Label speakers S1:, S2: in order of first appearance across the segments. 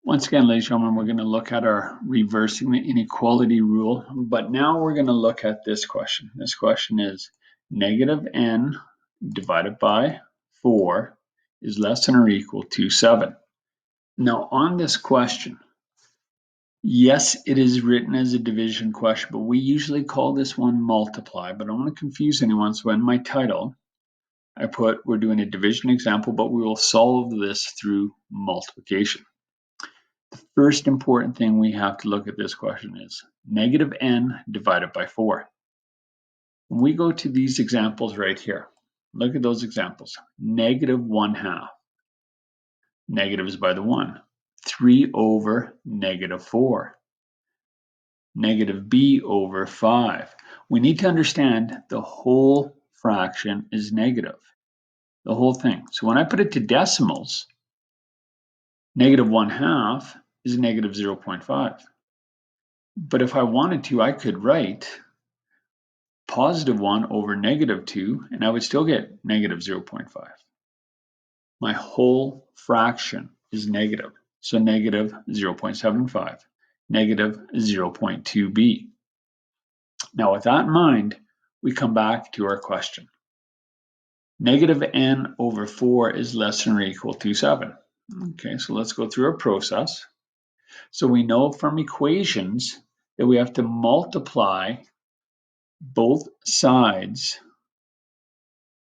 S1: Once again, ladies and gentlemen, we're going to look at our reversing the inequality rule, but now we're going to look at this question. This question is negative n divided by 4 is less than or equal to 7. Now on this question, yes, it is written as a division question, but we usually call this one multiply, but I don't want to confuse anyone, so in my title, I put we're doing a division example, but we will solve this through multiplication. The first important thing we have to look at this question is negative n divided by 4. When we go to these examples right here, look at those examples. Negative 1/2. Negative is by the 1. 3 over negative 4. Negative b over 5. We need to understand the whole fraction is negative. The whole thing. So when I put it to decimals, negative 1/2 is negative 0.5. But if I wanted to, I could write positive 1 over negative 2, and I would still get negative 0.5. My whole fraction is negative, so negative 0.75, negative 0.2b. Now with that in mind, we come back to our question. Negative n over 4 is less than or equal to 7. Okay, so let's go through our process. So we know from equations that we have to multiply both sides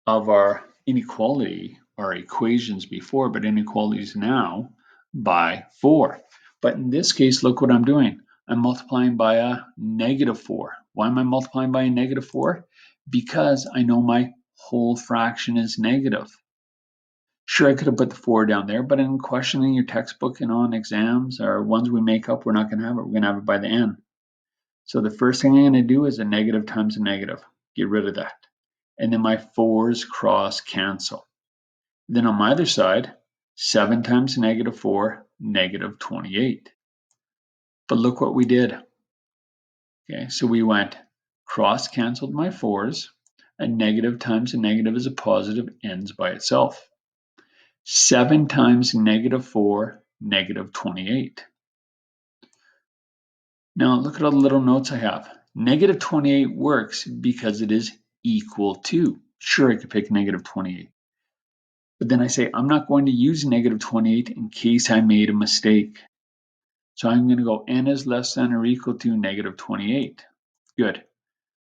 S1: of our inequality, our equations before, but inequalities now, by 4. But in this case, look what I'm doing. I'm multiplying by a negative 4. Why am I multiplying by a negative 4? Because I know my whole fraction is negative. Sure, I could have put the 4 down there, but in questioning your textbook and on exams or ones we make up, we're not going to have it. We're going to have it by the n. So the first thing I'm going to do is a negative times a negative. Get rid of that. And then my 4's cross cancel. Then on my other side, 7 times negative 4, negative 28. But look what we did. Okay, so we went cross canceled my 4's. A negative times a negative is a positive, ends by itself. 7 times negative 4, negative 28. Now look at all the little notes I have. Negative 28 works because it is equal to. Sure, I could pick negative 28. But then I say, I'm not going to use negative 28 in case I made a mistake. So I'm going to go n is less than or equal to negative 28. Good.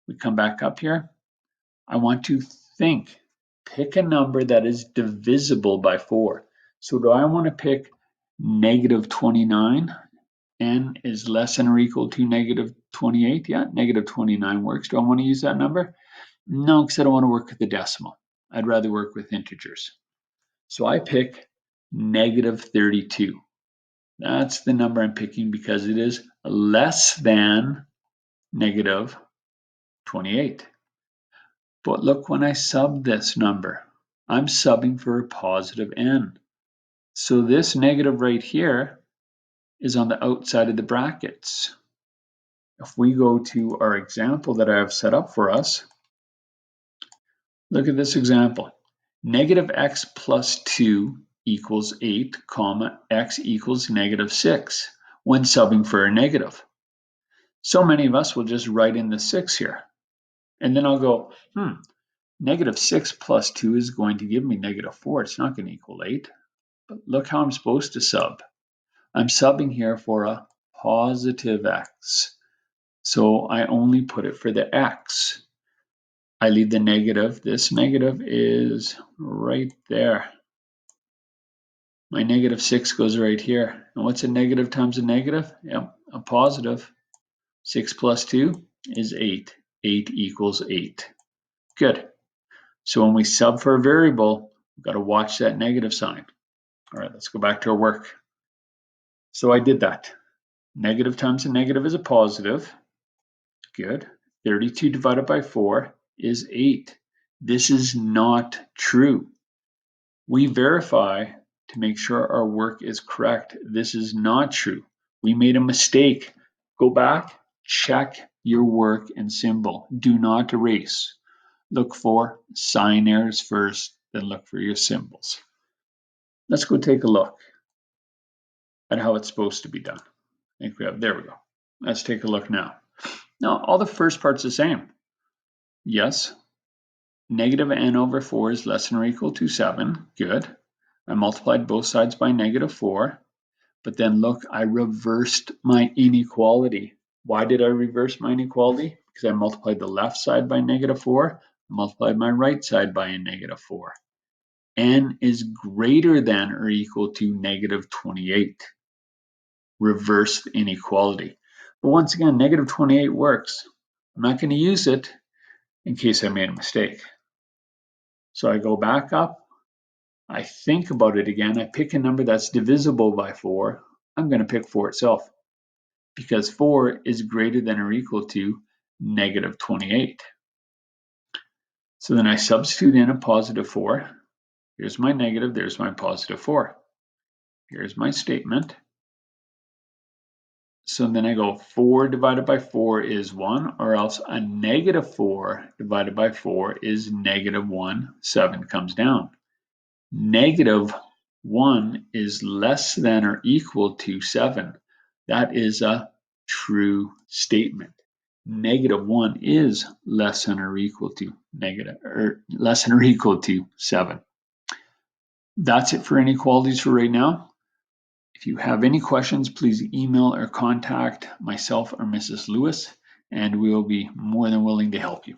S1: We come back up here. I want to think. Pick a number that is divisible by 4. So do I want to pick negative 29? N is less than or equal to negative 28. Yeah, negative 29 works. Do I want to use that number? No, because I don't want to work with the decimal. I'd rather work with integers. So I pick negative 32. That's the number I'm picking because it is less than negative 28. But look, when I sub this number, I'm subbing for a positive n. So this negative right here is on the outside of the brackets. If we go to our example that I have set up for us, look at this example. Negative x plus 2 equals 8, comma, x equals negative 6 when subbing for a negative. So many of us will just write in the 6 here. And then I'll go, negative 6 plus 2 is going to give me negative 4. It's not going to equal 8. But look how I'm supposed to sub. I'm subbing here for a positive x. So I only put it for the x. I leave the negative. This negative is right there. My negative 6 goes right here. And what's a negative times a negative? Yep, a positive. 6 plus 2 is 8. 8 equals 8. Good. So when we sub for a variable, we've got to watch that negative sign. All right, let's go back to our work. So I did that. Negative times a negative is a positive. Good. 32 divided by 4 is 8. This is not true. We verify to make sure our work is correct. This is not true. We made a mistake. Go back, check your work and symbol. Do not erase. Look for sign errors first, then look for your symbols. Let's go take a look. at how it's supposed to be done. I think we have, there we go. Let's take a look now. Now, all the first part's the same. Yes, negative n over 4 is less than or equal to 7. Good. I multiplied both sides by negative 4. But then look, I reversed my inequality. Why did I reverse my inequality? Because I multiplied the left side by negative 4, multiplied my right side by a negative 4. N is greater than or equal to negative 28. Reverse the inequality. But once again, negative 28 works. I'm not going to use it in case I made a mistake. So I go back up, I think about it again, I pick a number that's divisible by 4. I'm going to pick 4 itself, because 4 is greater than or equal to negative 28. So then I substitute in a positive 4. Here's my negative, there's my positive 4. Here's my statement. So then I go 4 divided by 4 is 1, or else a negative 4 divided by 4 is negative 1. 7 comes down. Negative 1 is less than or equal to 7. That is a true statement. Negative 1 is less than or equal to less than or equal to 7. That's it for inequalities for right now. If you have any questions, please email or contact myself or Mrs. Lewis, and we will be more than willing to help you.